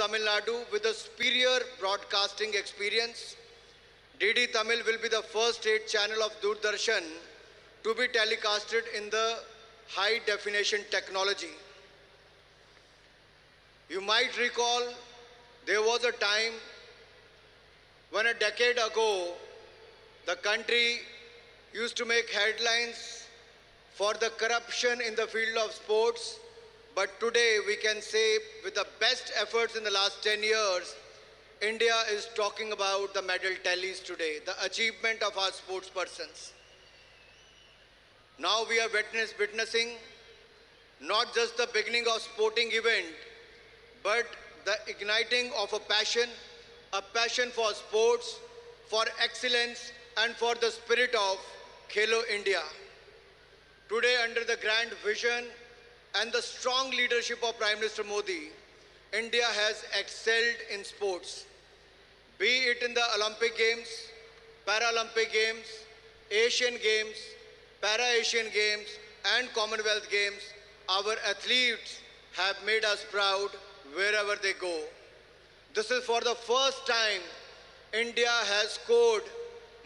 Tamil Nadu with a superior broadcasting experience. DD Tamil will be the first state channel of Doordarshan to be telecasted in the high definition technology. You might recall there was a time when a decade ago the country used to make headlines for the corruption in the field of sports, but today we can say with the best efforts in the last 10 years, India is talking about the medal tallies today, the achievement of our sports persons. Now we are witnessing not just the beginning of sporting event, but the igniting of a passion for sports, for excellence, and for the spirit of Khelo India. Today, under the grand vision and the strong leadership of Prime Minister Modi, India has excelled in sports. Be it in the Olympic Games, Paralympic Games, Asian Games, Para-Asian Games, and Commonwealth Games, our athletes have made us proud wherever they go. This is for the first time India has scored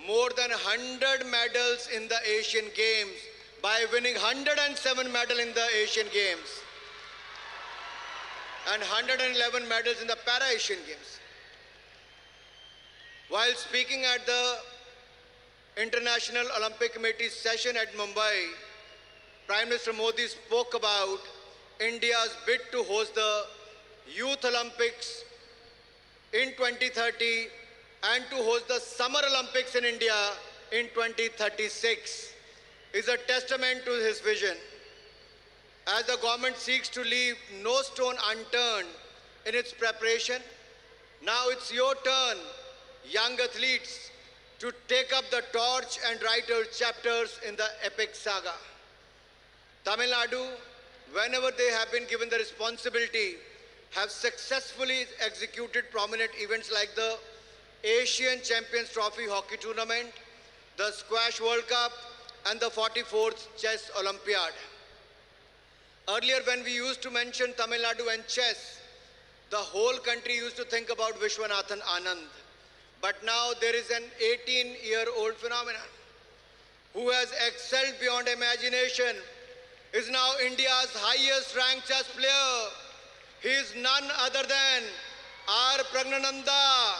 more than 100 medals in the Asian Games by winning 107 medals in the Asian Games and 111 medals in the Para-Asian Games. While speaking at the International Olympic Committee session at Mumbai, Prime Minister Modi spoke about India's bid to host the Youth Olympics in 2030 and to host the Summer Olympics in India in 2036 is a testament to his vision. As the government seeks to leave no stone unturned in its preparation, now it's your turn, young athletes, to take up the torch and write your chapters in the epic saga. Tamil Nadu, whenever they have been given the responsibility, have successfully executed prominent events like the Asian Champions Trophy Hockey Tournament, the Squash World Cup, and the 44th Chess Olympiad. Earlier, when we used to mention Tamil Nadu and chess, the whole country used to think about Vishwanathan Anand. But now there is an 18-year-old phenomenon who has excelled beyond imagination, is now India's highest ranked chess player. He is none other than R. Pragnananda.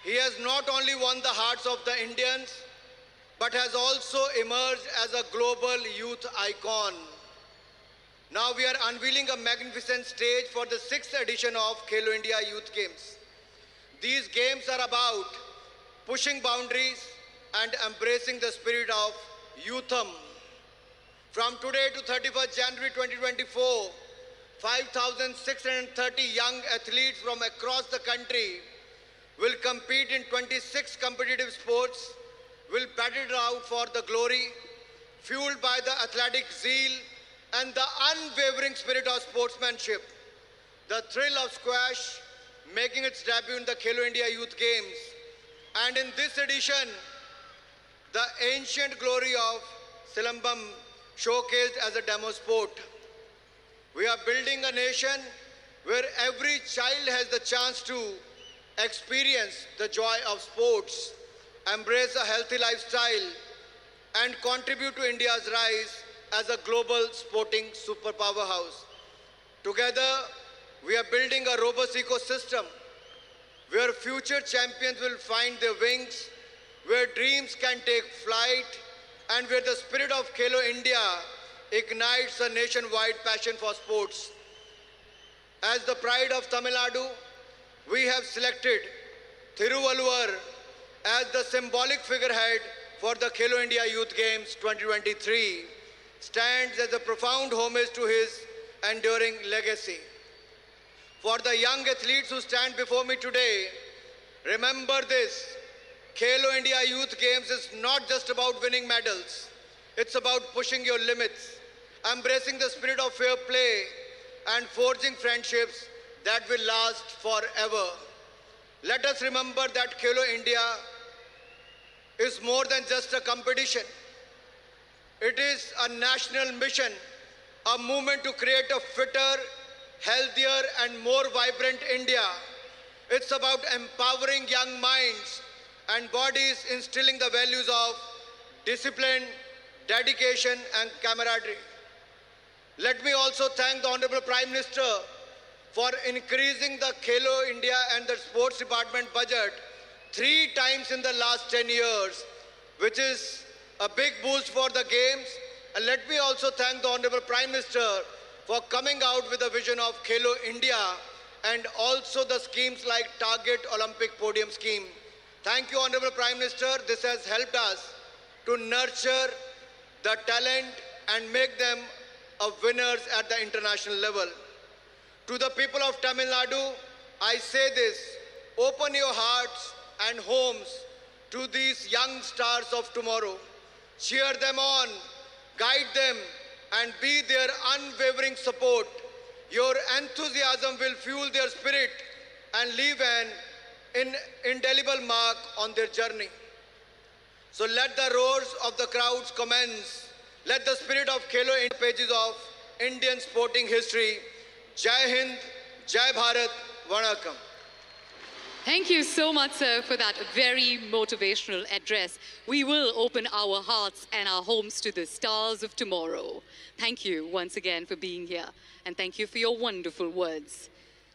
He has not only won the hearts of the Indians, but has also emerged as a global youth icon. Now we are unveiling a magnificent stage for the 6th edition of Khelo India Youth Games. These games are about pushing boundaries and embracing the spirit of youthum. From today to 31st January 2024, 5,630 young athletes from across the country will compete in 26 competitive sports, will battle it out for the glory, fueled by the athletic zeal and the unwavering spirit of sportsmanship. The thrill of squash making its debut in the Khelo India Youth Games. And in this edition, the ancient glory of Silambam showcased as a demo sport. We are building a nation where every child has the chance to experience the joy of sports, embrace a healthy lifestyle, and contribute to India's rise as a global sporting superpower house. Together, we are building a robust ecosystem where future champions will find their wings, where dreams can take flight, and where the spirit of Khelo India ignites a nationwide passion for sports. As the pride of Tamil Nadu, we have selected Thiruvalluvar as the symbolic figurehead for the Khelo India Youth Games 2023, stands as a profound homage to his enduring legacy. For the young athletes who stand before me today, remember this: Khelo India Youth Games is not just about winning medals. It's about pushing your limits, embracing the spirit of fair play, and forging friendships that will last forever. Let us remember that Khelo India is more than just a competition. It is a national mission, a movement to create a fitter, healthier and more vibrant India. It's about empowering young minds and bodies, instilling the values of discipline, dedication and camaraderie. Let me also thank the Honorable Prime Minister for increasing the Khelo India and the Sports Department budget 3 times in the last 10 years, which is a big boost for the games. And let me also thank the Honorable Prime Minister for coming out with a vision of Khelo India and also the schemes like Target Olympic Podium Scheme. Thank you, Honorable Prime Minister. This has helped us to nurture the talent and make them winners at the international level. To the people of Tamil Nadu, I say this: open your hearts and homes to these young stars of tomorrow. Cheer them on, guide them, and be their unwavering support. Your enthusiasm will fuel their spirit and leave an indelible mark on their journey. So let the roars of the crowds commence. Let the spirit of Khelo in the pages of Indian sporting history. Jai Hind, Jai Bharat, Vanakkam. Thank you so much, sir, for that very motivational address. We will open our hearts and our homes to the stars of tomorrow. Thank you once again for being here, and thank you for your wonderful words.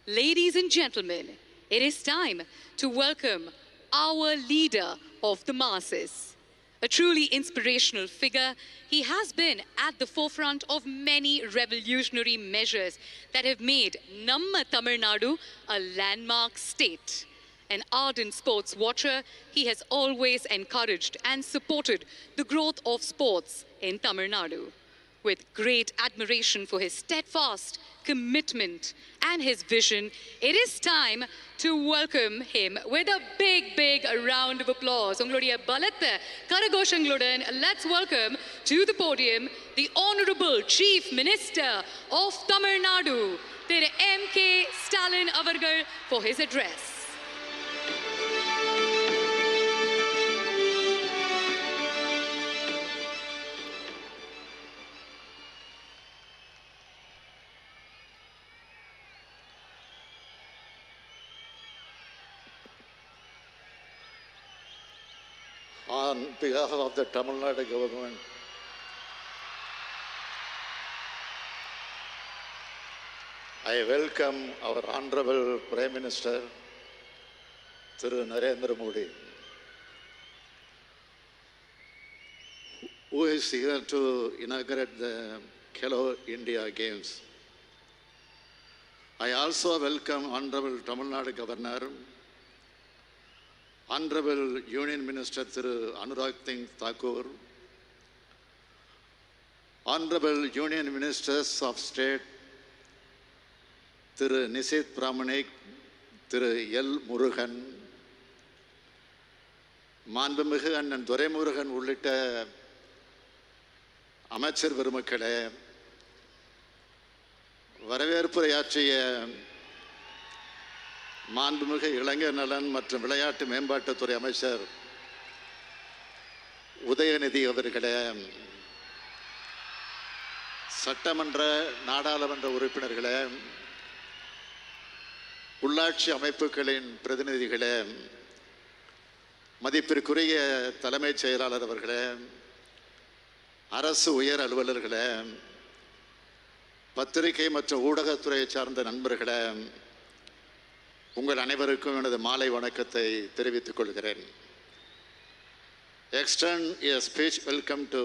Ladies and gentlemen, it is time to welcome our leader of the masses. A truly inspirational figure, he has been at the forefront of many revolutionary measures that have made Namma Tamil Nadu a landmark state. An ardent sports watcher, he has always encouraged and supported the growth of sports in Tamil Nadu. With great admiration for his steadfast commitment and his vision, it is time to welcome him with a big round of applause. Ungalodia balatta karagoshangaludan, let's welcome to the podium the Honorable Chief Minister of Tamil Nadu, Thiru M.K. Stalin avargal, for his address. On behalf of the Tamil Nadu government, I welcome our Honorable Prime Minister, Thiru Narendra Modi, who is here to inaugurate the Khelo India Games. I also welcome Honorable Tamil Nadu Governor, Honorable Union Minister Thiru Anurag Singh Thakur, Honorable Union Ministers of State Thiru Nisit Pramanik, Thiru L. Murugan, Manbamigu Annan Dore Murugan உள்ளிட்ட அமைச்சர் பெருமக்களே, வரவேற்புரையாற்றிய மாண்புமிகு இளைஞர் நலன் மற்றும் விளையாட்டு மேம்பாட்டுத்துறை அமைச்சர் உதயநிதி அவர்களே, சட்டமன்ற நாடாளுமன்ற உறுப்பினர்களே, உள்ளாட்சி அமைப்புகளின் பிரதிநிதிகளே, மதிப்பிற்குரிய தலைமைச் செயலாளர் அவர்களே, அரசு உயர் அலுவலர்களே, பத்திரிகை மற்றும் ஊடகத்துறையை சார்ந்த நண்பர்களே, உங்கள் அனைவருக்கும் எனது மாலை வணக்கத்தை தெரிவித்துக் கொள்கிறேன். Extend a speech welcome to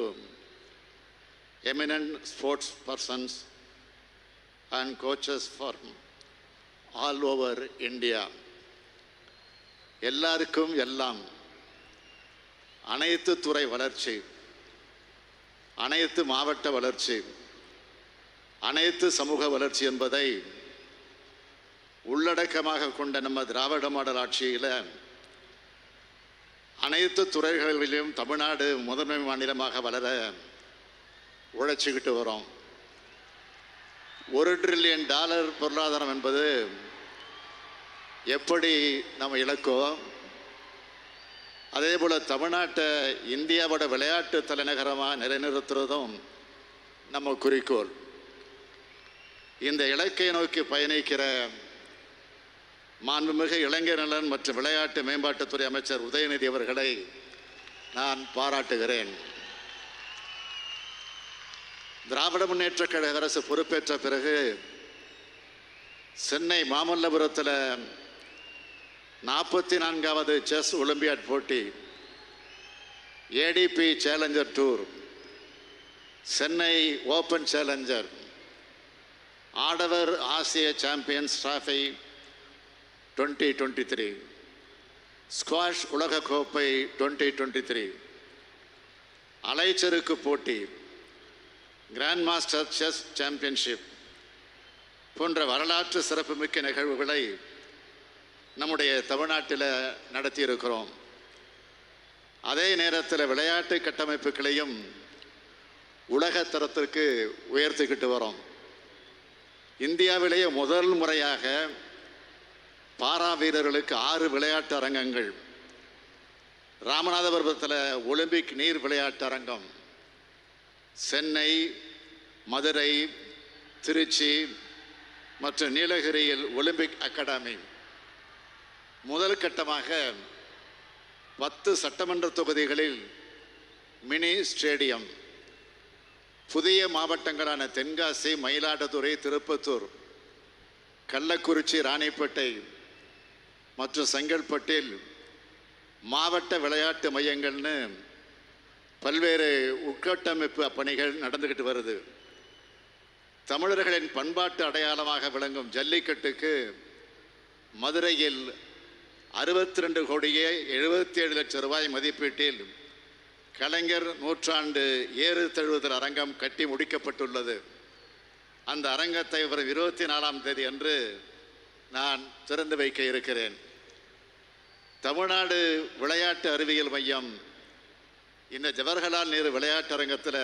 eminent sports persons and coaches from all over India. எல்லாருக்கும் எல்லாம், அனைத்து துறை வளர்ச்சி, அனைத்து மாவட்ட வளர்ச்சி, அனைத்து சமூக வளர்ச்சி என்பதை உள்ளடக்கமாக கொண்ட நம்ம திராவிட மாடல் ஆட்சியில் அனைத்து துறைகளிலும் தமிழ்நாடு முதன்மை மாநிலமாக வளர உழைச்சிக்கிட்டு வரோம். $1 ட்ரில்லியன் பொருளாதாரம் என்பது எப்படி நம்ம இலக்கோ, அதே போல் தமிழ்நாட்டை இந்தியாவோட விளையாட்டு தலைநகரமாக நிலைநிறுத்துறதும் நம்ம குறிக்கோள். இந்த இலக்கை நோக்கி பயணிக்கிற மாண்புமிகு இளைஞர் நலன் மற்றும் விளையாட்டு மேம்பாட்டுத்துறை அமைச்சர் உதயநிதி அவர்களை நான் பாராட்டுகிறேன். திராவிட முன்னேற்ற கழக அரசு பொறுப்பேற்ற பிறகு சென்னை மாமல்லபுரத்தில் 44வது செஸ் ஒலிம்பியாட் போட்டி, ATP challenger tour, Chennai open challenger, ஆடவர் ஆசிய சாம்பியன்ஸ் டிராஃபி 2023, ஸ்குவாஷ் உலகக்கோப்பை 2023, அலைச்சறுக்கு போட்டி, கிராண்ட் மாஸ்டர் செஸ் சாம்பியன்ஷிப் போன்ற வரலாற்று சிறப்புமிக்க நிகழ்வுகளை நம்முடைய தமிழ்நாட்டில் நடத்தியிருக்கிறோம். அதே நேரத்தில் விளையாட்டு கட்டமைப்புகளையும் உலக தரத்திற்கு உயர்த்திக்கிட்டு வரோம். இந்தியாவிலேயே முதல் முறையாக பாரா வீரர்களுக்கு 6 விளையாட்டு அரங்கங்கள், ராமநாதபுரத்தில் ஒலிம்பிக் நீர் விளையாட்டு அரங்கம், சென்னை, மதுரை, திருச்சி மற்றும் நீலகிரியில் ஒலிம்பிக் அகாடமி, முதல் கட்டமாக 10 சட்டமன்ற தொகுதிகளில் மினி ஸ்டேடியம், புதிய மாவட்டங்களான தென்காசி, மயிலாடுதுறை, திருப்பத்தூர், கள்ளக்குறிச்சி, ராணிப்பேட்டை மற்றும் செங்கல்பட்டில் மாவட்ட விளையாட்டு மையங்கள்னு பல்வேறு உட்கட்டமைப்பு பணிகள் நடந்துக்கிட்டு வருது. தமிழர்களின் பண்பாட்டு அடையாளமாக விளங்கும் ஜல்லிக்கட்டுக்கு மதுரையில் 62 கோடியே 77 லட்சம் ரூபாய் மதிப்பீட்டில் கலைஞர் நூற்றாண்டு ஏறு தழுவுதல் அரங்கம் கட்டி முடிக்கப்பட்டுள்ளது. அந்த அரங்கத்தை வரும் 24ஆம் தேதி அன்று நான் திறந்து வைக்க இருக்கிறேன். தமிழ்நாடு விளையாட்டு அறிவியல் மையம் இந்த ஜவஹர்லால் நேரு விளையாட்டு அரங்கத்தில்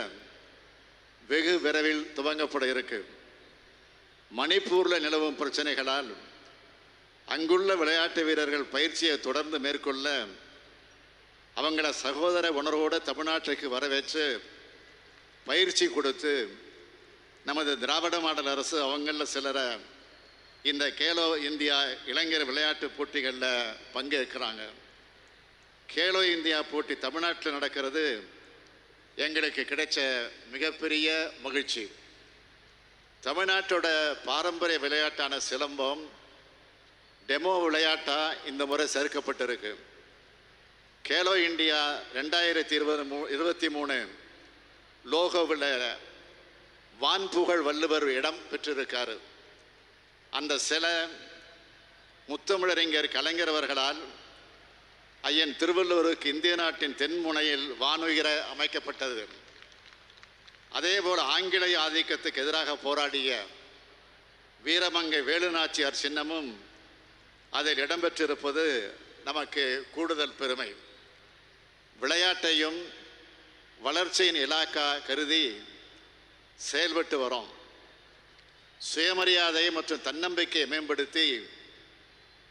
வெகு விரைவில் துவங்கப்பட இருக்கு. மணிப்பூரில் நிலவும் பிரச்சனைகளால் அங்குள்ள விளையாட்டு வீரர்கள் பயிற்சியை தொடர்ந்து மேற்கொள்ள அவங்கள சகோதர உணர்வோடு தமிழ்நாட்டுக்கு வரவேற்று பயிற்சி கொடுத்து நமது திராவிட மாடல் அரசு அவங்களில் சிலரை இந்த கேலோ இந்தியா இளைஞர் விளையாட்டு போட்டிகளில் பங்கேற்கிறாங்க. கேலோ இந்தியா போட்டி தமிழ்நாட்டில் நடக்கிறது எங்களுக்கு கிடைச்ச மிகப்பெரிய மகிழ்ச்சி. தமிழ்நாட்டோட பாரம்பரிய விளையாட்டான சிலம்பம் டெமோ விளையாட்டாக இந்த முறை சேர்க்கப்பட்டிருக்கு. கேலோ இந்தியா 2023 லோகோவில் வான்புகழ் வள்ளுவர் இடம் பெற்றிருக்காரு. அந்த சிலை முத்தமிழறிஞர் கலைஞர் அவர்களால் ஐயன் திருவள்ளுவருக்கு இந்திய நாட்டின் தென்முனையில் வானுயர அமைக்கப்பட்டது. அதேபோல் ஆங்கிலேய ஆதிக்கத்துக்கு எதிராக போராடிய வீரமங்கை வேலுநாச்சியார் சின்னமும் அதில் இடம்பெற்றிருப்பது நமக்கு கூடுதல் பெருமை. விளையாட்டையும் வளர்ச்சியின் இலாக்கா கருதி செயல்பட்டு வரோம். சுயமரியாதை மற்றும் தன்னம்பிக்கையை மேம்படுத்தி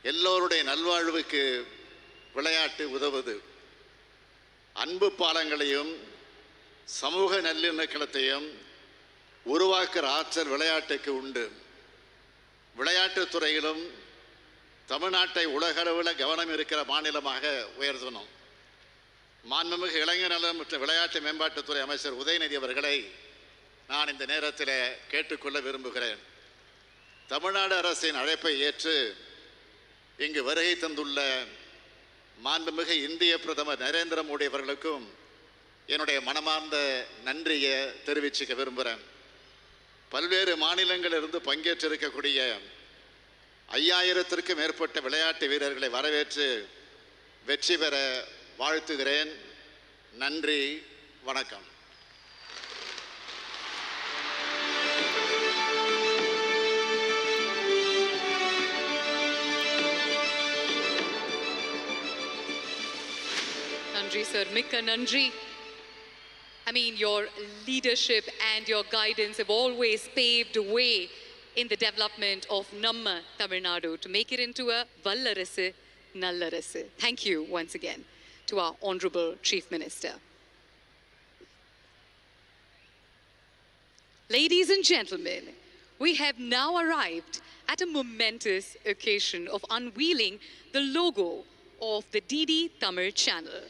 எல்லோருடைய நல்வாழ்வுக்கு விளையாட்டு உதவுது. அன்பு பாலங்களையும் சமூக நல்லிணக்கத்தையும் உருவாக்குற ஆற்றல் விளையாட்டுக்கு உண்டு. விளையாட்டுத் துறையிலும் தமிழ்நாட்டை உலகளவில் கவனம் இருக்கிற மாநிலமாக உயர்த்தணும். மாண்புமிகு இளைஞர் நலன் மற்றும் விளையாட்டு மேம்பாட்டுத்துறை அமைச்சர் உதயநிதி அவர்களை நான் இந்த நேரத்தில் கேட்டுக்கொள்ள விரும்புகிறேன். தமிழ்நாடு அரசின் அழைப்பை ஏற்று இங்கு வருகை தந்துள்ள மாண்புமிகு இந்திய பிரதமர் நரேந்திர மோடி அவர்களுக்கும் என்னுடைய மனமார்ந்த நன்றியை தெரிவிச்சுக்க விரும்புகிறேன். பல்வேறு மாநிலங்களிலிருந்து பங்கேற்றிருக்கக்கூடிய 5000த்திற்கும் மேற்பட்ட விளையாட்டு வீரர்களை வரவேற்று வெற்றி பெற வாழ்த்துகிறேன். நன்றி, வணக்கம். Nandri sir, mikka nandri. I mean, your leadership and your guidance have always paved the way in the development of Namma Tamil Nadu to make it into a Vallarasu, Nallarasu. Thank you once again to our Honorable Chief Minister. Ladies and gentlemen, we have now arrived at a momentous occasion of unveiling the logo of the DD Tamil channel.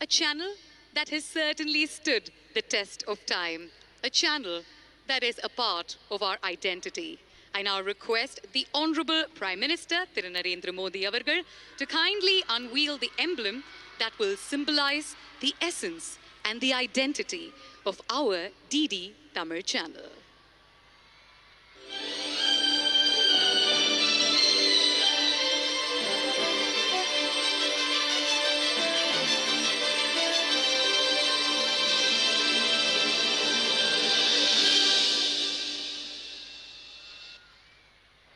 A channel that has certainly stood the test of time. A channel that is a part of our identity. I now request the Honorable Prime Minister, Thiru Narendra Modi avargal, to kindly unveil the emblem that will symbolize the essence and the identity of our DD Tamil channel.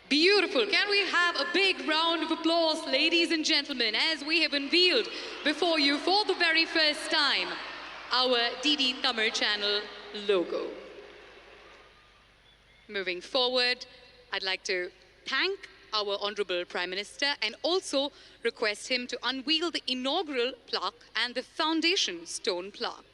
Beautiful. Can we have a big round of applause, ladies and gentlemen, as we have unveiled before you for the very first time our DD Tamil channel logo. Moving forward, I'd like to thank our Honorable Prime Minister and also request him to unveil the inaugural plaque and the foundation stone plaque.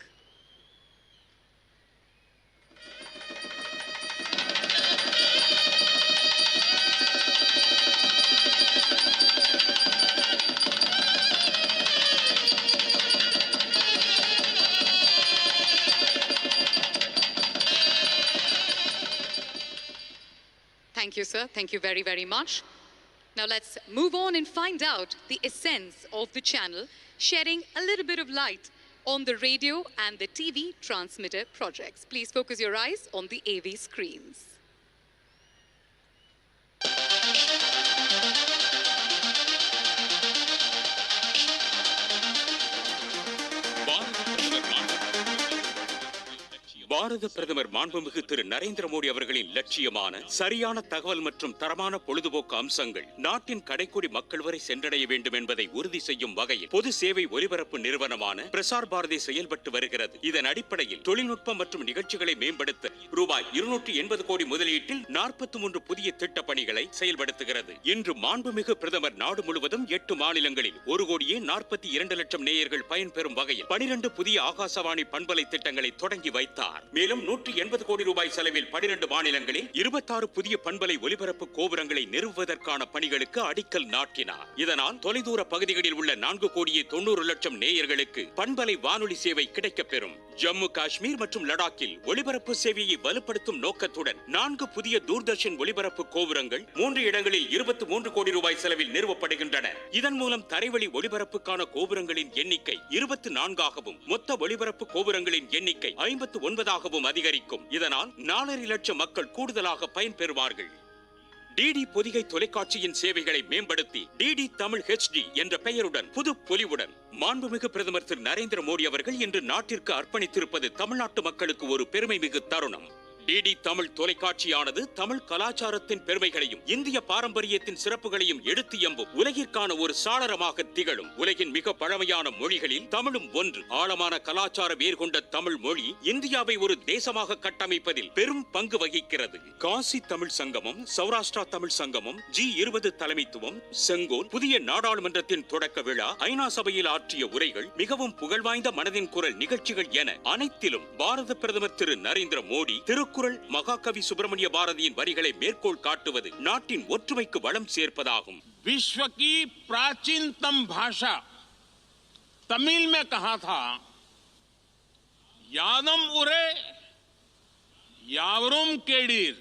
Thank you, sir. Thank you very, very much. Now let's move on and find out the essence of the channel, shedding a little bit of light on the radio and the TV transmitter projects. Please focus your eyes on the AV screens. பாரத பிரதமர் மாண்புமிகு திரு நரேந்திர மோடி அவர்களின் லட்சியமான சரியான தகவல் மற்றும் தரமான பொழுதுபோக்கு அம்சங்கள் நாட்டின் கடைக்கோடி மக்கள் வரை சென்றடைய வேண்டும் என்பதை உறுதி செய்யும் வகையில் பொது சேவை ஒலிபரப்பு நிறுவனமான பிரசார் பாரதி செயல்பட்டு வருகிறது. இதன் அடிப்படையில் தொழில்நுட்பம் மற்றும் நிகழ்ச்சிகளை மேம்படுத்த ரூபாய் 280 கோடி முதலீட்டில் 43 புதிய திட்ட பணிகளை செயல்படுத்துகிறது. இன்று மாண்புமிகு பிரதமர் நாடு முழுவதும் 8 மாநிலங்களில் 1,42,00,000 நேயர்கள் பயன்பெறும் வகையில் 12 புதிய ஆகாசவாணி பண்பலை திட்டங்களை தொடங்கி வைத்தார். மேலும் 180 கோடி ரூபாய் செலவில் 12 மாநிலங்களில் 26 புதிய பண்பலை ஒலிபரப்பு கோபுரங்களை நிறுவுவதற்கான பணிகளுக்கு அடிக்கல் நாட்டினார். இதனால் தொலைதூர பகுதிகளில் உள்ள 4,90,00,000 நேயர்களுக்கு பண்பலை வானொலி சேவை கிடைக்கப்பெறும். ஜம்மு காஷ்மீர் மற்றும் லடாக்கில் ஒலிபரப்பு சேவையை வலுப்படுத்தும் நோக்கத்துடன் 4 புதிய தூர்தர்ஷன் ஒலிபரப்பு கோபுரங்கள் 3 இடங்களில் 23 கோடி ரூபாய் செலவில் நிறுவப்படுகின்றன. இதன் மூலம் தரைவழி ஒலிபரப்புக்கான கோபுரங்களின் எண்ணிக்கை 24ஆகவும் மொத்த ஒலிபரப்பு கோபுரங்களின் எண்ணிக்கை 59 அதிகரிக்கும். இதனால் 4.5 லட்சம் மக்கள் கூடுதலாக பயன்பெறுவார்கள். டிடி பொதிகை தொலைக்காட்சியின் சேவைகளை மேம்படுத்தி டிடி தமிழ் HD என்ற பெயருடன் புது பொலிவுடன் மாண்புமிகு பிரதமர் திரு நரேந்திர மோடி அவர்கள் இன்று நாட்டிற்கு அர்ப்பணித்திருப்பது தமிழ்நாட்டு மக்களுக்கு ஒரு பெருமை மிகு தருணம். டிடி தமிழ் தொலைக்காட்சியானது தமிழ் கலாச்சாரத்தின் பெருமைகளையும் இந்திய பாரம்பரியத்தின் சிறப்புகளையும் எடுத்து எம்பும் உலகிற்கான ஒரு சாளரமாக திகழும். உலகின் மிக பழமையான மொழிகளில் தமிழும் ஒன்று. ஆழமான கலாச்சார வேர் கொண்ட தமிழ் மொழி இந்தியாவை ஒரு தேசமாக கட்டமைப்பதில் பெரும் பங்கு வகிக்கிறது. காசி தமிழ் சங்கமம், சௌராஷ்டிரா தமிழ் சங்கமம், G20 தலைமைத்துவம், செங்கோல், புதிய நாடாளுமன்றத்தின் தொடக்க விழா, ஐநா சபையில் ஆற்றிய உரைகள், மிகவும் புகழ்வாய்ந்த மனதின் குரல் நிகழ்ச்சிகள் என அனைத்திலும் பாரத பிரதமர் திரு நரேந்திர மோடி திருக்குறள் மகாகவி சுப்பிரமணிய பாரதியின் வரிகளை மேற்கோள் காட்டுவது நாட்டின் ஒற்றுமைக்கு வளம் சேர்ப்பதாகும். विश्व की प्राचीनतम भाषा तमिल में कहा था, यादम उरे यावरुम केडीर,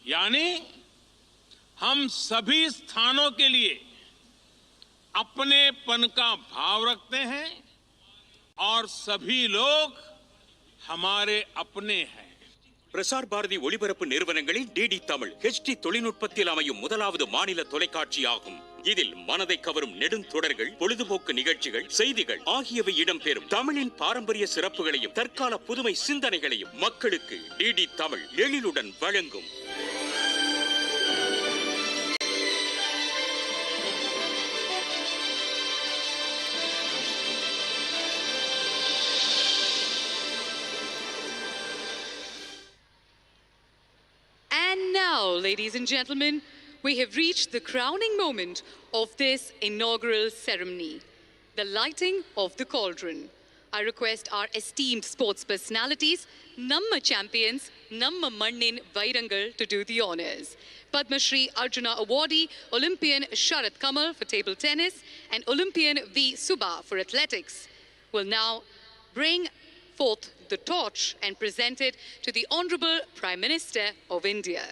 यानी हम सभी स्थानों के लिए अपनेपन का भाव रखते हैं और सभी लोग हमारे अपने हैं. பிரசார் பாரதி ஒலிபரப்பு நிறுவனங்களில் டிடி தமிழ் HD தொழில்நுட்பத்தில் அமையும் முதலாவது மாநில தொலைக்காட்சி ஆகும். இதில் மனதை கவரும் நெடுந்தொடர்கள், பொழுதுபோக்கு நிகழ்ச்சிகள், செய்திகள் ஆகியவை இடம்பெறும். தமிழின் பாரம்பரிய சிறப்புகளையும் தற்கால புதுமை சிந்தனைகளையும் மக்களுக்கு டிடி தமிழ் எழிலுடன் வழங்கும். Now, ladies and gentlemen, we have reached the crowning moment of this inaugural ceremony, the lighting of the cauldron. I request our esteemed sports personalities, Namma champions, Namma Mannin Vairangal to do the honors. Padma Shri Arjuna awardee Olympian Sharat Kamal for table tennis and Olympian V. Subha for athletics will now bring forth the torch and present it to the Honorable Prime Minister of India.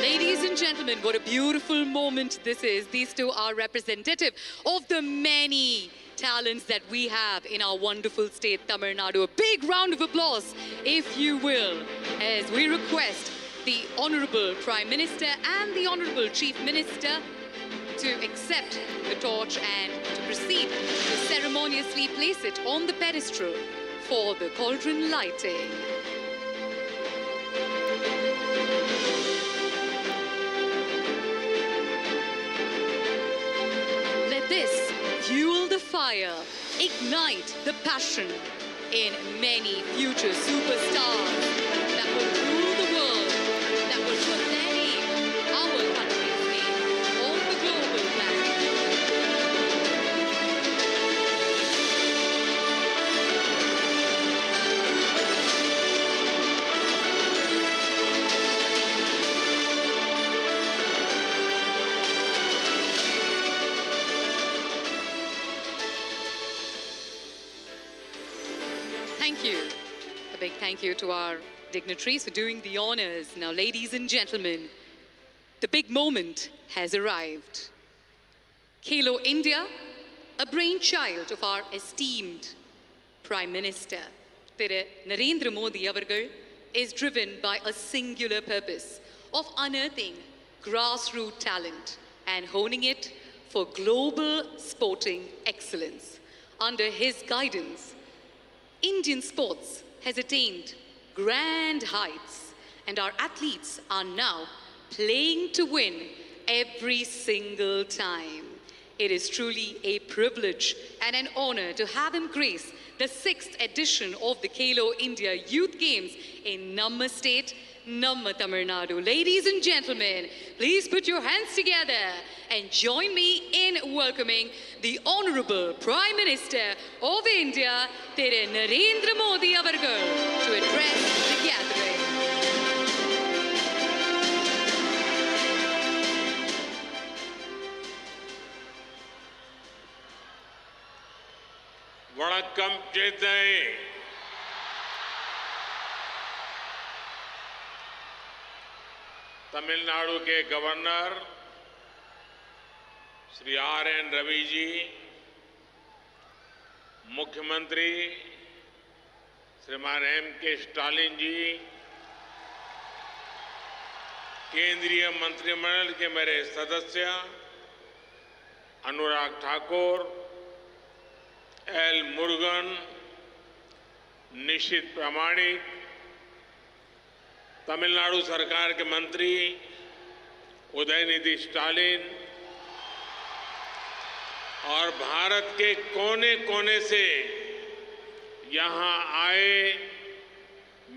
Ladies and gentlemen, what a beautiful moment this is. These two are representative of the many talents that we have in our wonderful state, Tamil Nadu. A big round of applause, if you will, as we request the Honorable Prime Minister and the Honorable Chief Minister to accept the torch and to proceed to ceremoniously place it on the pedestal for the cauldron lighting. This fuel the fire, ignite the passion in many future superstars that will rule the world, that will put their name, our country's name, on the global map. Thank you. A big thank you to our dignitaries for doing the honors. Now, ladies and gentlemen, the big moment has arrived. Khelo India, a brainchild of our esteemed Prime Minister, Narendra Modi avargal, is driven by a singular purpose of unearthing grassroots talent and honing it for global sporting excellence. Under his guidance, Indian sports has attained grand heights, and our athletes are now playing to win every single time. It is truly a privilege and an honor to have him grace the 6th edition of the Khelo India Youth Games in Namma State, Namma Tamil Nadu. Ladies and gentlemen, please put your hands together and join me in welcoming the Honorable Prime Minister of India, Tere Narendra Modi avargal, to address the gathering. Vanakkam Chennai. Tamil Nadu के governor Shri R.N. Ravi ji, मुख्यमंत्री श्रीमान M.K. Stalin जी, केंद्रीय मंत्रिमंडल के मेरे सदस्य Anurag Thakur, L. Murugan, निशित प्रामाणिक, तमिलनाडु सरकार के मंत्री उदयनिधि स्टालिन और भारत के कोने कोने से यहाँ आए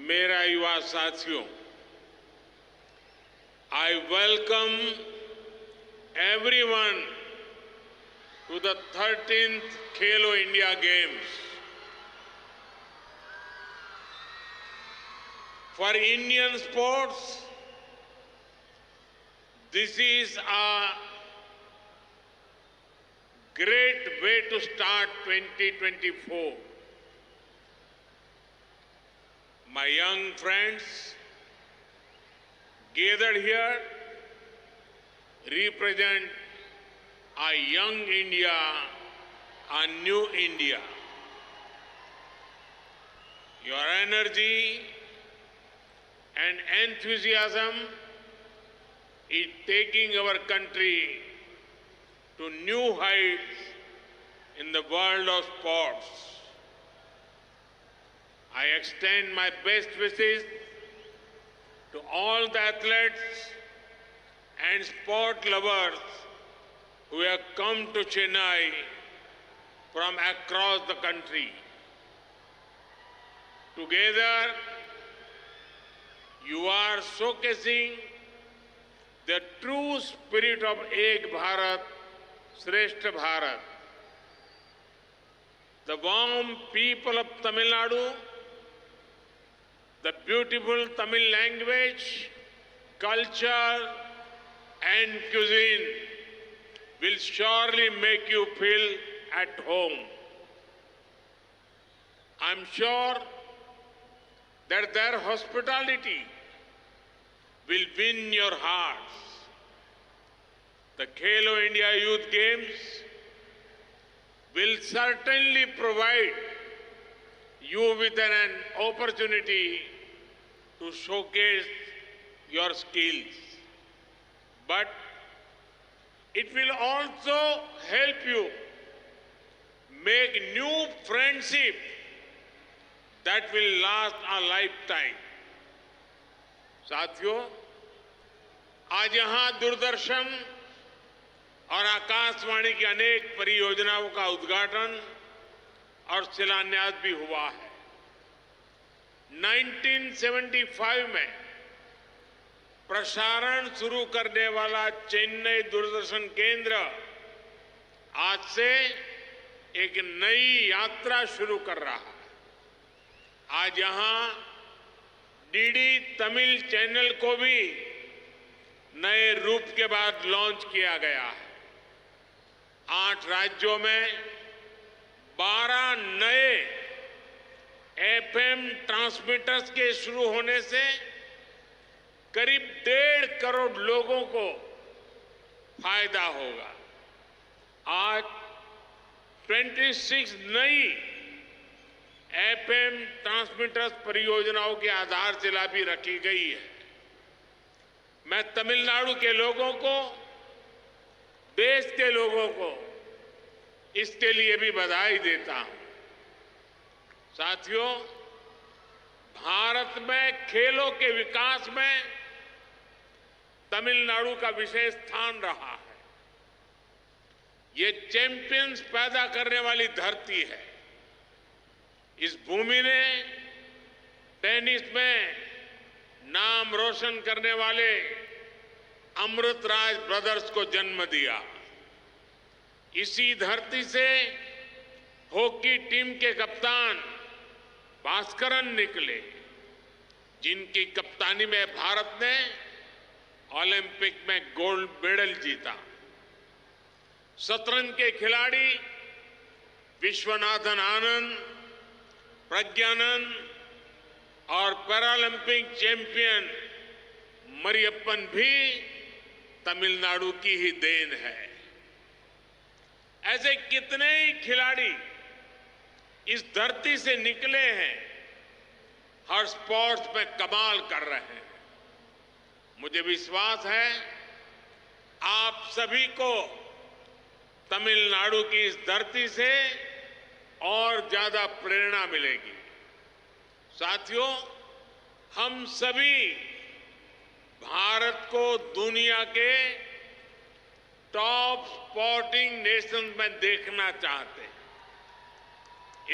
मेरा युवा साथियों, I welcome everyone to the 13th Khelo India Games. For Indian sports, this is a great way to start 2024. My young friends gathered here represent a young India, a new India. Your energy, and enthusiasm is taking our country to new heights in the world of sports. I extend my best wishes to all the athletes and sport lovers who have come to Chennai from across the country. Together, you are showcasing the true spirit of Ek Bharat, Shrestha Bharat. The warm people of Tamil Nadu, the beautiful Tamil language, culture, and cuisine will surely make you feel at home. I'm sure that their hospitality will win your hearts. The Khelo India Youth Games will certainly provide you with an opportunity to showcase your skills. But it will also help you make new friendship that will last a lifetime. साथियों, आज यहाँ दूरदर्शन और आकाशवाणी की अनेक परियोजनाओं का उद्घाटन और शिलान्यास भी हुआ है। 1975 में प्रसारण शुरू करने वाला चेन्नई दूरदर्शन केंद्र आज से एक नई यात्रा शुरू कर रहा है। आज यहां डीडी तमिल चैनल को भी नए रूप के बाद लॉन्च किया गया है। 8 राज्यों में 12 नए एफएम ट्रांसमीटर्स के शुरू होने से करीब 1.5 करोड़ लोगों को फायदा होगा। आज 26 नई एफएम ट्रांसमीटर्स परियोजनाओं की आधारशिला भी रखी गई है। मैं तमिलनाडु के लोगों को, देश के लोगों को इसके लिए भी बधाई देता हूं। साथियों, भारत में खेलों के विकास में तमिलनाडु का विशेष स्थान रहा है। ये चैंपियंस पैदा करने वाली धरती है। इस भूमि ने टेनिस में नाम रोशन करने वाले अमृतराज ब्रदर्स को जन्म दिया। इसी धरती से हॉकी टीम के कप्तान भास्करन निकले, जिनकी कप्तानी में भारत ने ओलंपिक में गोल्ड मेडल जीता। शतरंज के खिलाड़ी विश्वनाथन आनंद, प्रज्ञानंद और पैरालंपिक चैंपियन मरियप्पन भी तमिलनाडु की ही देन है। ऐसे कितने ही खिलाड़ी इस धरती से निकले हैं, हर स्पोर्ट्स में कमाल कर रहे हैं। मुझे विश्वास है आप सभी को तमिलनाडु की इस धरती से और ज्यादा प्रेरणा मिलेगी। साथियों, हम सभी भारत को दुनिया के टॉप स्पोर्टिंग नेशंस में देखना चाहते हैं।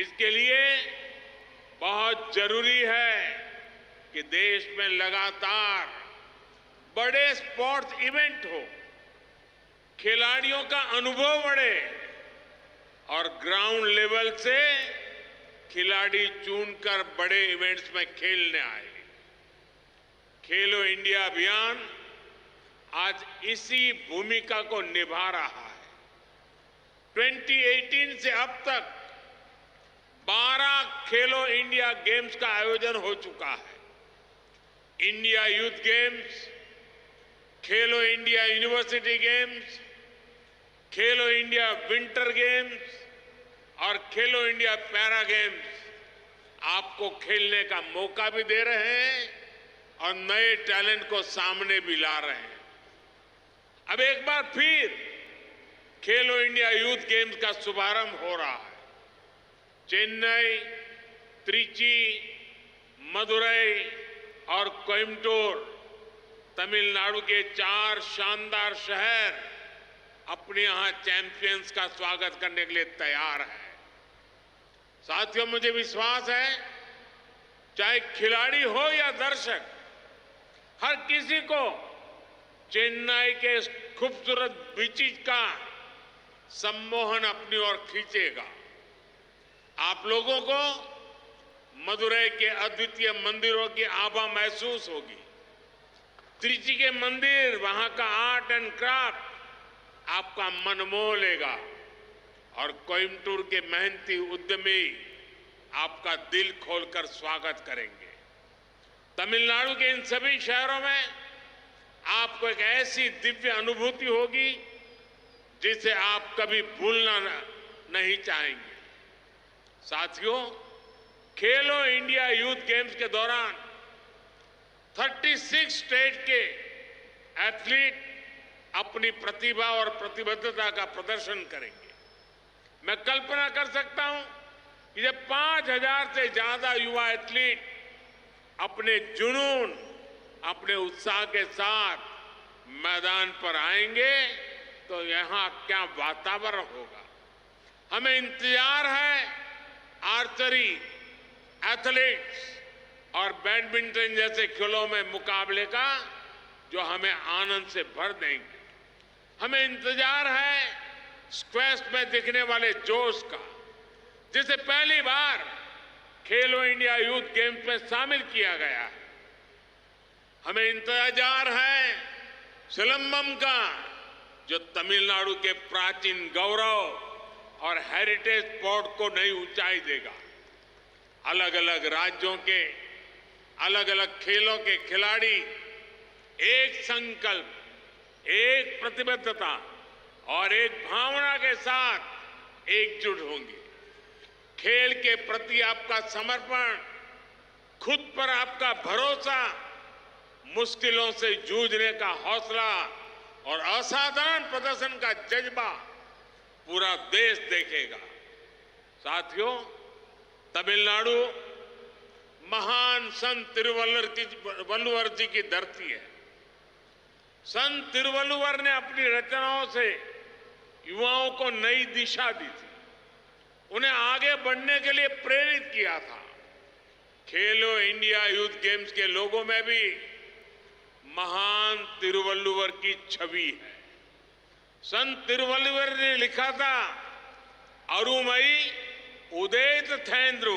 इसके लिए बहुत जरूरी है कि देश में लगातार बड़े स्पोर्ट्स इवेंट हो, खिलाड़ियों का अनुभव बढ़े और ग्राउंड लेवल से खिलाड़ी चुनकर बड़े इवेंट्स में खेलने आए। खेलो इंडिया अभियान आज इसी भूमिका को निभा रहा है। 2018 से अब तक 12 खेलो इंडिया गेम्स का आयोजन हो चुका है। इंडिया यूथ गेम्स, खेलो इंडिया यूनिवर्सिटी गेम्स, खेलो इंडिया विंटर गेम्स और खेलो इंडिया पैरा गेम्स आपको खेलने का मौका भी दे रहे हैं और नए टैलेंट को सामने भी ला रहे हैं। अब एक बार फिर खेलो इंडिया यूथ गेम्स का शुभारंभ हो रहा है। चेन्नई, त्रिची, मदुरई और कोयम्बटूर, तमिलनाडु के 4 शानदार शहर अपने यहां चैंपियंस का स्वागत करने के लिए तैयार हैं। साथियों, मुझे विश्वास है चाहे खिलाड़ी हो या दर्शक, हर किसी को चेन्नई के खूबसूरत बीचेस का सम्मोहन अपनी ओर खींचेगा। आप लोगों को मदुरई के अद्वितीय मंदिरों की आभा महसूस होगी। त्रिची के मंदिर, वहां का आर्ट एंड क्राफ्ट आपका मन मोह लेगा और कोयम्बटूर के मेहनती उद्यमी आपका दिल खोलकर स्वागत करेंगे। तमिलनाडु के इन सभी शहरों में आपको एक ऐसी दिव्य अनुभूति होगी जिसे आप कभी भूलना नहीं चाहेंगे। साथियों, खेलो इंडिया यूथ गेम्स के दौरान 36 स्टेट के एथलीट अपनी प्रतिभा और प्रतिबद्धता का प्रदर्शन करेंगे। मैं कल्पना कर सकता हूं कि जब 5000 से ज्यादा युवा एथलीट अपने जुनून, अपने उत्साह के साथ मैदान पर आएंगे तो यहां क्या वातावरण होगा। हमें इंतजार है आर्चरी, एथलेटिक्स और बैडमिंटन जैसे खेलों में मुकाबले का, जो हमें आनंद से भर देंगे। हमें इंतजार है स्क्वैश में दिखने वाले जोश का, जिसे पहली बार खेलो इंडिया यूथ गेम्स में शामिल किया गया है। हमें इंतजार है सिलंबम का, जो तमिलनाडु के प्राचीन गौरव और हेरिटेज स्पोर्ट को नई ऊंचाई देगा। अलग अलग राज्यों के अलग अलग खेलों के खिलाड़ी एक संकल्प, एक प्रतिबद्धता और एक भावना के साथ एकजुट होंगे। खेल के प्रति आपका समर्पण, खुद पर आपका भरोसा, मुश्किलों से जूझने का हौसला और असाधारण प्रदर्शन का जज्बा पूरा देश देखेगा। साथियों, तमिलनाडु महान संत तिरुवल्लुवर जी की धरती है। संत तिरुवल्लुवर ने अपनी रचनाओं से युवाओं को नई दिशा दी थी, उन्हें आगे बढ़ने के लिए प्रेरित किया था। खेलो इंडिया यूथ गेम्स के लोगों में भी महान तिरुवल्लुवर की छवि है। संत तिरुवल्लुवर ने लिखा था, अरुमई उदेत थेंद्रु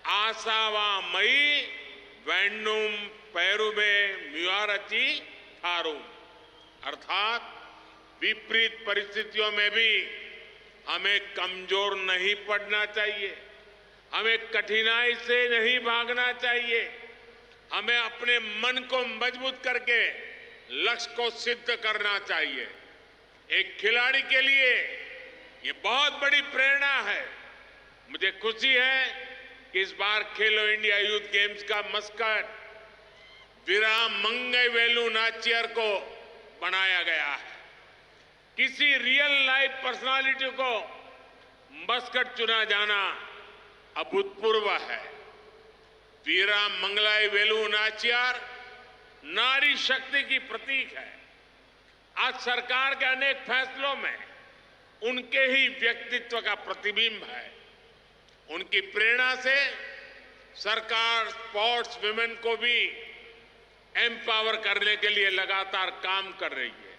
आसावामई वैन्नुम पैरुबे म्युआरची थारुम, अर्थात विपरीत परिस्थितियों में भी हमें कमजोर नहीं पड़ना चाहिए, हमें कठिनाई से नहीं भागना चाहिए, हमें अपने मन को मजबूत करके लक्ष्य को सिद्ध करना चाहिए। एक खिलाड़ी के लिए ये बहुत बड़ी प्रेरणा है। मुझे खुशी है कि इस बार खेलो इंडिया यूथ गेम्स का मस्कट वीरा मंगई वेलु नाचियर को बनाया गया है। किसी रियल लाइफ पर्सनालिटी को मस्कट चुना जाना अभूतपूर्व है। वीरा मंगलाई वेलु नाचियार नारी शक्ति की प्रतीक है। आज सरकार के अनेक फैसलों में उनके ही व्यक्तित्व का प्रतिबिंब है। उनकी प्रेरणा से सरकार स्पोर्ट्स विमेन को भी एम्पावर करने के लिए लगातार काम कर रही है।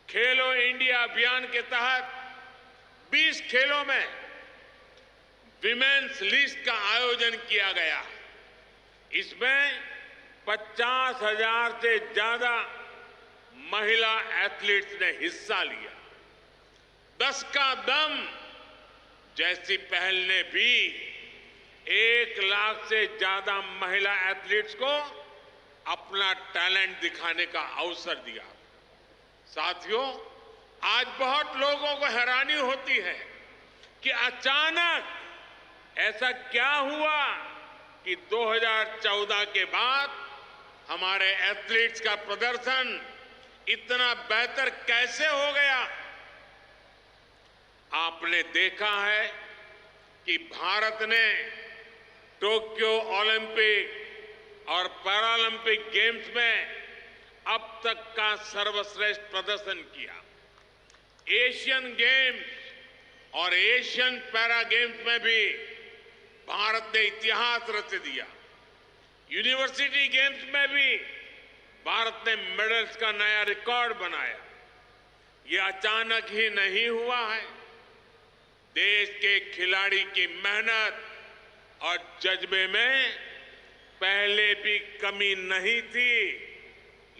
खेलो इंडिया अभियान के तहत 20 खेलों में विमेन्स लिस्ट का आयोजन किया गया। इसमें 50,000 से ज्यादा महिला एथलीट्स ने हिस्सा लिया। 10 का दम जैसी पहल ने भी 1 लाख से ज्यादा महिला एथलीट्स को अपना टैलेंट दिखाने का अवसर दिया। साथियों, आज बहुत लोगों को हैरानी होती है कि अचानक ऐसा क्या हुआ कि 2014 के बाद हमारे एथलीट्स का प्रदर्शन इतना बेहतर कैसे हो गया? आपने देखा है कि भारत ने टोक्यो ओलंपिक और पैरालंपिक गेम्स में अब तक का सर्वश्रेष्ठ प्रदर्शन किया। एशियन गेम्स और एशियन पैरा गेम्स में भी भारत ने इतिहास रच दिया। यूनिवर्सिटी गेम्स में भी भारत ने मेडल्स का नया रिकॉर्ड बनाया। ये अचानक ही नहीं हुआ है। देश के खिलाड़ी की मेहनत और जज्बे में पहले भी कमी नहीं थी,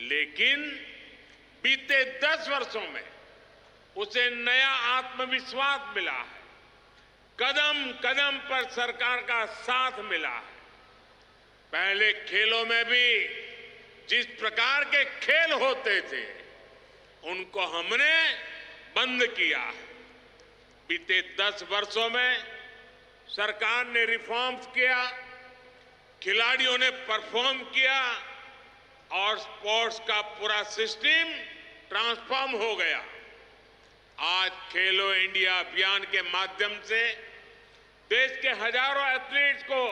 लेकिन बीते 10 वर्षों में उसे नया आत्मविश्वास मिला है। कदम कदम पर सरकार का साथ मिला है। पहले खेलों में भी जिस प्रकार के खेल होते थे उनको हमने बंद किया है। बीते 10 वर्षों में सरकार ने रिफॉर्म्स किया, खिलाड़ियों ने परफॉर्म किया और स्पोर्ट्स का पूरा सिस्टम ट्रांसफॉर्म हो गया। आज खेलो इंडिया अभियान के माध्यम से देश के हजारों एथलीट्स को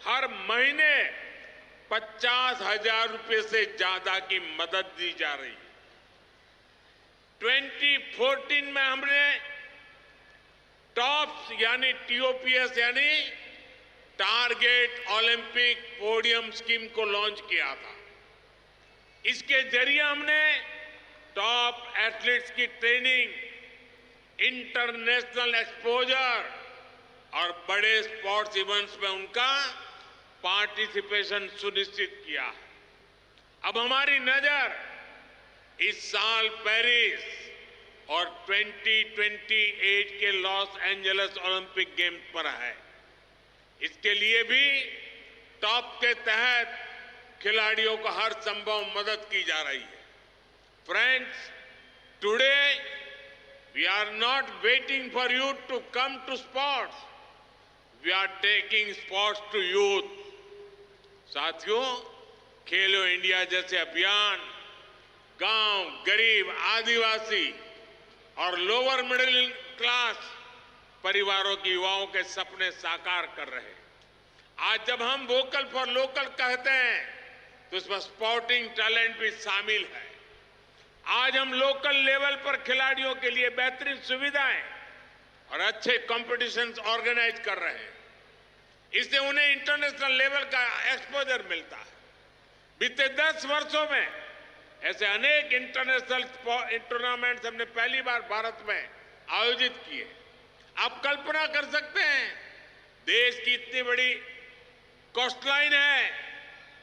हर महीने 50,000 रुपए से ज्यादा की मदद दी जा रही है। 2014 में हमने टॉप्स यानी TOPS यानी टारगेट ओलंपिक पोडियम स्कीम को लॉन्च किया था। इसके जरिए हमने टॉप एथलीट्स की ट्रेनिंग, इंटरनेशनल एक्सपोजर और बड़े स्पोर्ट्स इवेंट्स में उनका पार्टिसिपेशन सुनिश्चित किया। अब हमारी नजर इस साल पेरिस और 2028 के लॉस एंजल्स ओलंपिक गेम्स पर है। इसके लिए भी टॉप के तहत खिलाड़ियों को हर संभव मदद की जा रही है। Friends, today we are not waiting for you to come to sports, we are taking sports to youth. साथियों, खेलो इंडिया जैसे अभियान गांव, गरीब, आदिवासी और लोअर मिडिल क्लास परिवारों के युवाओं के सपने साकार कर रहे हैं। आज जब हम वोकल फॉर लोकल कहते हैं तो इसमें स्पोर्टिंग टैलेंट भी शामिल है। आज हम लोकल लेवल पर खिलाड़ियों के लिए बेहतरीन सुविधाएं और अच्छे कॉम्पिटिशन्स ऑर्गेनाइज कर रहे हैं। इससे उन्हें इंटरनेशनल लेवल का एक्सपोजर मिलता है। बीते 10 वर्षों में ऐसे अनेक इंटरनेशनल टूर्नामेंट्स हमने पहली बार भारत में आयोजित किए। आप कल्पना कर सकते हैं, देश की इतनी बड़ी कोस्टलाइन है,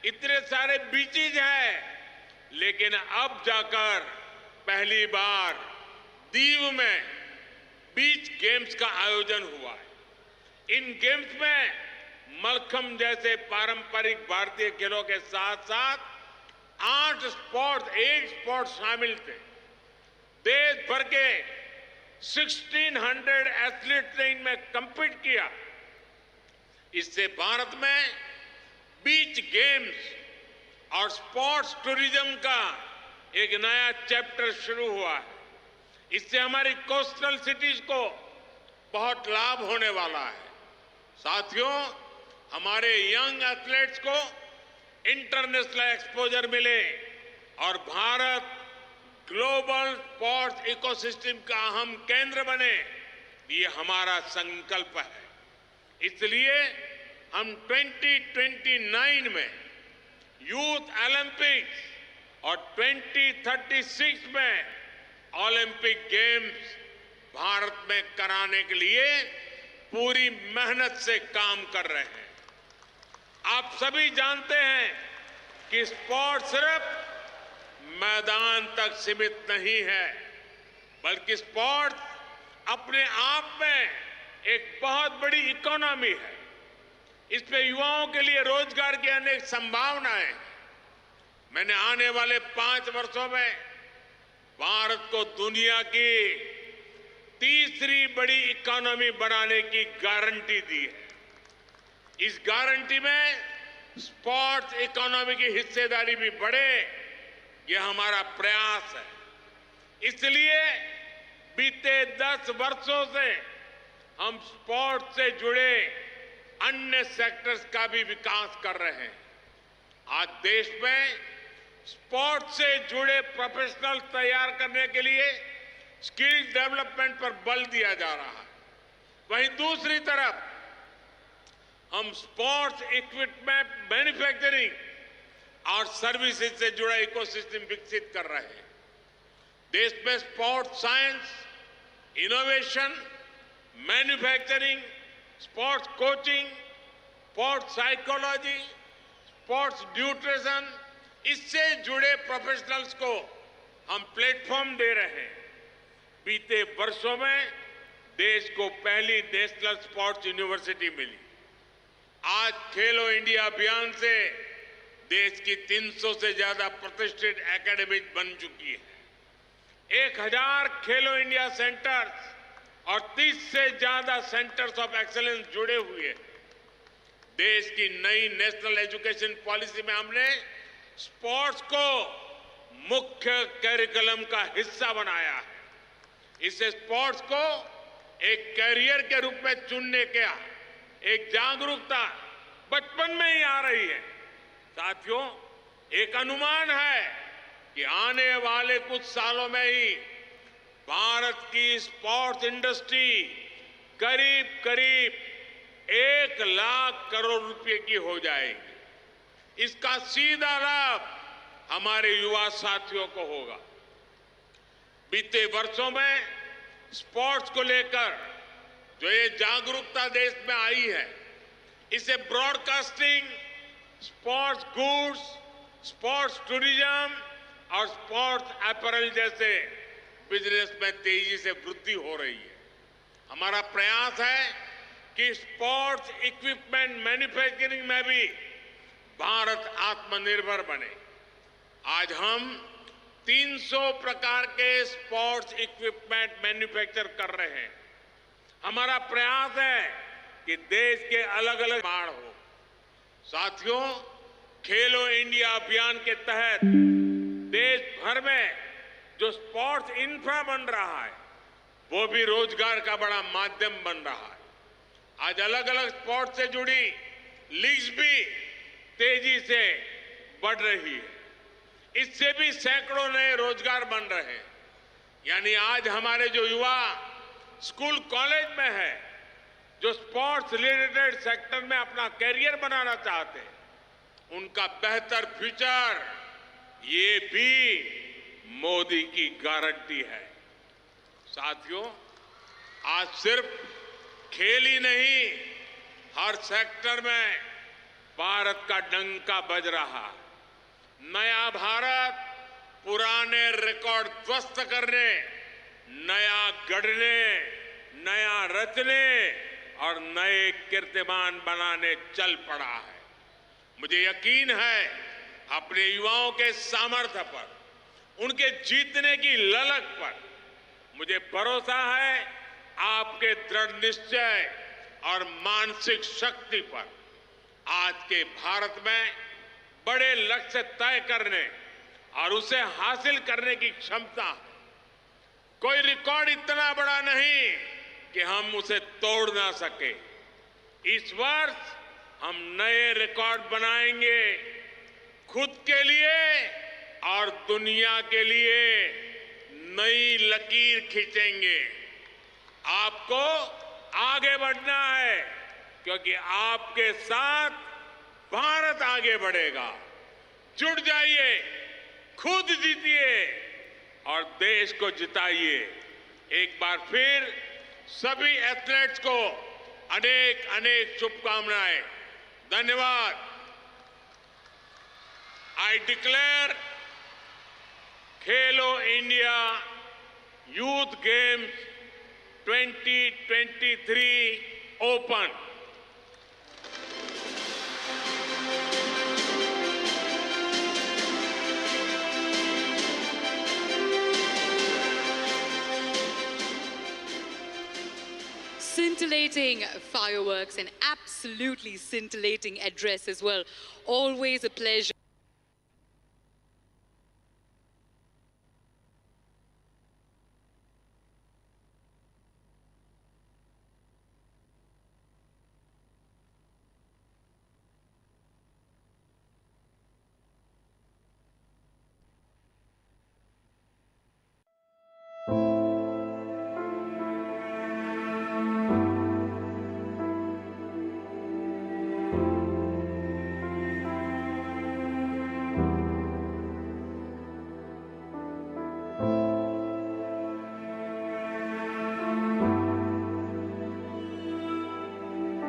इतने सारे बीचेज हैं, लेकिन अब जाकर पहली बार दीव में बीच गेम्स का आयोजन हुआ है। इन गेम्स में मलखम जैसे पारंपरिक भारतीय खेलों के साथ साथ 8 स्पोर्ट्स शामिल थे। देश भर के 1600 एथलीट्स ने इनमें कम्पीट किया। इससे भारत में बीच गेम्स और स्पोर्ट्स टूरिज्म का एक नया चैप्टर शुरू हुआ है। इससे हमारी कोस्टल सिटीज को बहुत लाभ होने वाला है। साथियों, हमारे यंग एथलीट्स को इंटरनेशनल एक्सपोजर मिले और भारत ग्लोबल स्पोर्ट्स इकोसिस्टम का अहम केंद्र बने, ये हमारा संकल्प है। इसलिए हम 2029 में यूथ ओलंपिक्स और 2036 में ओलंपिक गेम्स भारत में कराने के लिए पूरी मेहनत से काम कर रहे हैं। आप सभी जानते हैं कि स्पोर्ट सिर्फ मैदान तक सीमित नहीं है, बल्कि स्पोर्ट अपने आप में एक बहुत बड़ी इकोनॉमी है। इस पे युवाओं के लिए रोजगार की अनेक संभावनाएं हैं। मैंने आने वाले 5 वर्षों में भारत को दुनिया की तीसरी बड़ी इकोनॉमी बनाने की गारंटी दी है। इस गारंटी में स्पोर्ट्स इकोनॉमी की हिस्सेदारी भी बढ़े, ये हमारा प्रयास है। इसलिए बीते 10 वर्षों से हम स्पोर्ट्स से जुड़े अन्य सेक्टर्स का भी विकास कर रहे हैं। आज देश में स्पोर्ट्स से जुड़े प्रोफेशनल तैयार करने के लिए स्किल डेवलपमेंट पर बल दिया जा रहा है। वहीं दूसरी तरफ हम स्पोर्ट्स इक्विपमेंट मैन्युफैक्चरिंग और सर्विसेज से जुड़ा इकोसिस्टम विकसित कर रहे हैं। देश में sports science, innovation, manufacturing, sports coaching, sports psychology, sports nutrition, इससे जुड़े प्रोफेशनल्स को हम प्लेटफॉर्म दे रहे हैं। बीते वर्षों में देश को पहली नेशनल स्पोर्ट्स यूनिवर्सिटी मिली। आज खेलो इंडिया अभियान से देश की 300 से ज्यादा प्रतिष्ठित एकेडमी बन चुकी है। 1000 खेलो इंडिया सेंटर्स और 30 से ज्यादा सेंटर्स ऑफ एक्सीलेंस जुड़े हुए हैं। देश की नई नेशनल एजुकेशन पॉलिसी में हमने स्पोर्ट्स को मुख्य करिकुलम का हिस्सा बनाया है। इससे स्पोर्ट्स को एक कैरियर के रूप में चुनने का एक जागरूकता बचपन में ही आ रही है। साथियों, एक अनुमान है कि आने वाले कुछ सालों में ही भारत की स्पोर्ट्स इंडस्ट्री करीब करीब 1 लाख करोड़ रुपए की हो जाएगी। इसका सीधा लाभ हमारे युवा साथियों को होगा। बीते वर्षों में स्पोर्ट्स को लेकर जो ये जागरूकता देश में आई है, इसे broadcasting, sports goods, sports tourism और स्पोर्ट्स अपैरल जैसे बिजनेस में तेजी से वृद्धि हो रही है। हमारा प्रयास है कि स्पोर्ट्स इक्विपमेंट मैन्युफैक्चरिंग में भी भारत आत्मनिर्भर बने। आज हम 300 प्रकार के स्पोर्ट्स इक्विपमेंट मैन्युफैक्चर कर रहे हैं। हमारा प्रयास है कि देश के अलग अलग बाढ़ हो। साथियों, खेलो इंडिया अभियान के तहत देश भर में जो स्पोर्ट्स इंफ्रा बन रहा है, वो भी रोजगार का बड़ा माध्यम बन रहा है। आज अलग अलग स्पोर्ट्स से जुड़ी लीग्स भी तेजी से बढ़ रही है। इससे भी सैकड़ों नए रोजगार बन रहे हैं। यानी आज हमारे जो युवा स्कूल कॉलेज में है, जो स्पोर्ट्स रिलेटेड सेक्टर में अपना कैरियर बनाना चाहते हैं, उनका बेहतर फ्यूचर ये भी मोदी की गारंटी है। साथियों, आज सिर्फ खेल ही नहीं, हर सेक्टर में भारत का डंका बज रहा। नया भारत पुराने रिकॉर्ड ध्वस्त करने, नया गढ़ने, नया रचने और नए कीर्तिमान बनाने चल पड़ा है। मुझे यकीन है अपने युवाओं के सामर्थ्य पर, उनके जीतने की ललक पर, मुझे भरोसा है आपके दृढ़ निश्चय और मानसिक शक्ति पर। आज के भारत में बड़े लक्ष्य तय करने और उसे हासिल करने की क्षमता है। कोई रिकॉर्ड इतना बड़ा नहीं कि हम उसे तोड़ ना सके। इस वर्ष हम नए रिकॉर्ड बनाएंगे, खुद के लिए और दुनिया के लिए नई लकीर खींचेंगे। आपको आगे बढ़ना है, क्योंकि आपके साथ भारत आगे बढ़ेगा। जुट जाइए, खुद जीतिए और देश को जिताइए। एक बार फिर सभी एथलीट्स को अनेक अनेक शुभकामनाएं। धन्यवाद। I declare Khelo India Youth Games 2023 open. Since scintillating fireworks and absolutely scintillating address as well. Always a pleasure.